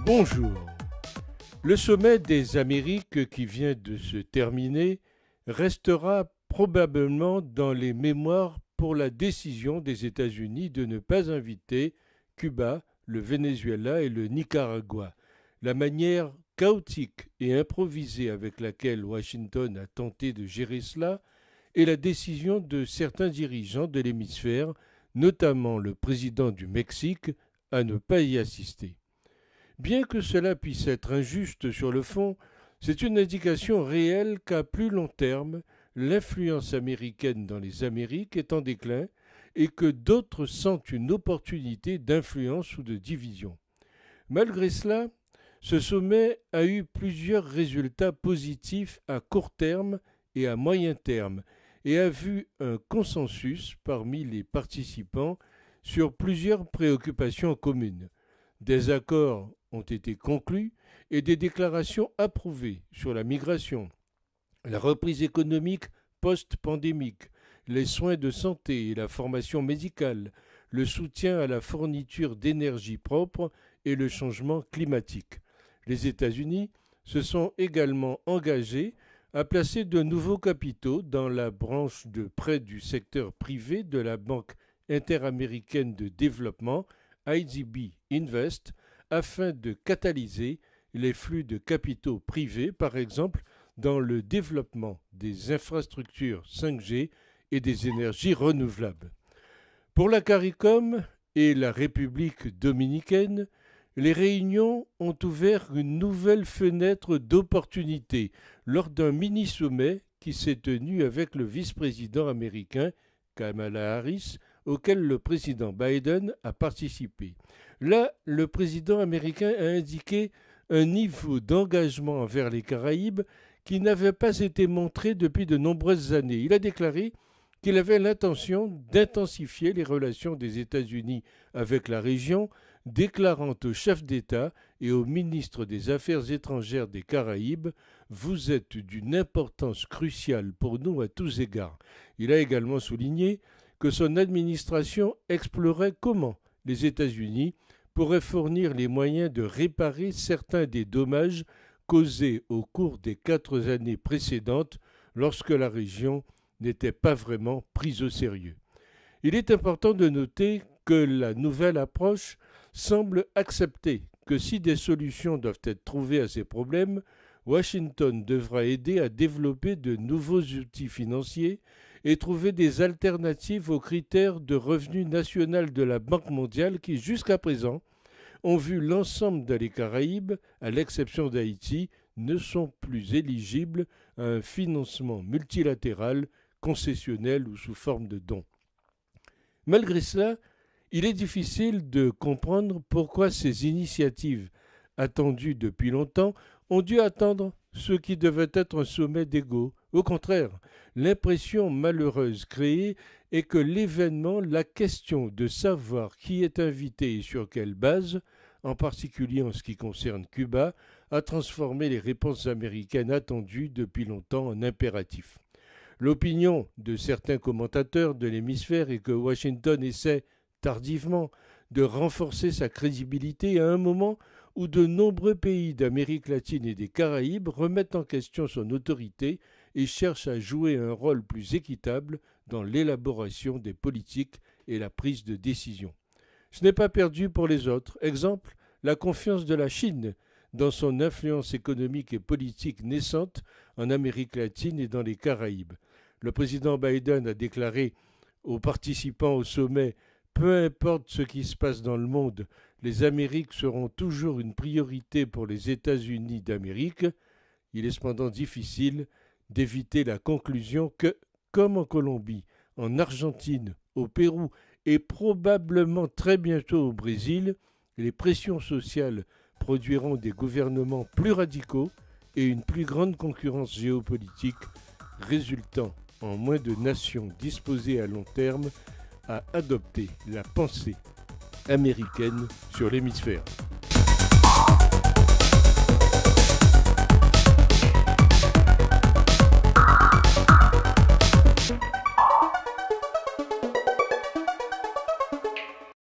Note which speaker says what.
Speaker 1: Bonjour. Le sommet des Amériques qui vient de se terminer restera probablement dans les mémoires pour la décision des États-Unis de ne pas inviter Cuba, le Venezuela et le Nicaragua. La manière chaotique et improvisée avec laquelle Washington a tenté de gérer cela et la décision de certains dirigeants de l'hémisphère, notamment le président du Mexique, à ne pas y assister. Bien que cela puisse être injuste sur le fond, c'est une indication réelle qu'à plus long terme, l'influence américaine dans les Amériques est en déclin et que d'autres sentent une opportunité d'influence ou de division. Malgré cela, ce sommet a eu plusieurs résultats positifs à court terme et à moyen terme et a vu un consensus parmi les participants sur plusieurs préoccupations communes. Des accords ont été conclus et des déclarations approuvées sur la migration, la reprise économique post-pandémique, les soins de santé et la formation médicale, le soutien à la fourniture d'énergie propre et le changement climatique. Les États-Unis se sont également engagés à placer de nouveaux capitaux dans la branche de prêt du secteur privé de la Banque interaméricaine de développement, IDB Invest, afin de catalyser les flux de capitaux privés, par exemple dans le développement des infrastructures 5G et des énergies renouvelables. Pour la CARICOM et la République dominicaine, les réunions ont ouvert une nouvelle fenêtre d'opportunité lors d'un mini-sommet qui s'est tenu avec le vice-président américain Kamala Harris, auquel le président Biden a participé. Là, le président américain a indiqué un niveau d'engagement envers les Caraïbes qui n'avait pas été montré depuis de nombreuses années. Il a déclaré qu'il avait l'intention d'intensifier les relations des États-Unis avec la région, déclarant aux chefs d'État et aux ministres des Affaires étrangères des Caraïbes « Vous êtes d'une importance cruciale pour nous à tous égards ». Il a également souligné que son administration explorait comment les États-Unis pourraient fournir les moyens de réparer certains des dommages causés au cours des 4 années précédentes lorsque la région n'était pas vraiment prise au sérieux. Il est important de noter que la nouvelle approche semble accepter que si des solutions doivent être trouvées à ces problèmes, Washington devra aider à développer de nouveaux outils financiers et trouver des alternatives aux critères de revenu national de la Banque mondiale qui, jusqu'à présent, ont vu l'ensemble des Caraïbes, à l'exception d'Haïti, ne sont plus éligibles à un financement multilatéral, concessionnel ou sous forme de dons. Malgré cela, il est difficile de comprendre pourquoi ces initiatives, attendues depuis longtemps, ont dû attendre ce qui devait être un sommet d'ego. Au contraire, l'impression malheureuse créée est que l'événement, la question de savoir qui est invité et sur quelle base, en particulier en ce qui concerne Cuba, a transformé les réponses américaines attendues depuis longtemps en impératifs. L'opinion de certains commentateurs de l'hémisphère est que Washington essaie, tardivement, de renforcer sa crédibilité à un moment où de nombreux pays d'Amérique latine et des Caraïbes remettent en question son autorité et cherchent à jouer un rôle plus équitable dans l'élaboration des politiques et la prise de décision. Ce n'est pas perdu pour les autres. Exemple, la confiance de la Chine dans son influence économique et politique naissante en Amérique latine et dans les Caraïbes. Le président Biden a déclaré aux participants au sommet « Peu importe ce qui se passe dans le monde, les Amériques seront toujours une priorité pour les États-Unis d'Amérique ». Il est cependant difficile d'éviter la conclusion que, comme en Colombie, en Argentine, au Pérou et probablement très bientôt au Brésil, les pressions sociales produiront des gouvernements plus radicaux et une plus grande concurrence géopolitique, résultant en moins de nations disposées à long terme à adopter la pensée américaine sur l'hémisphère.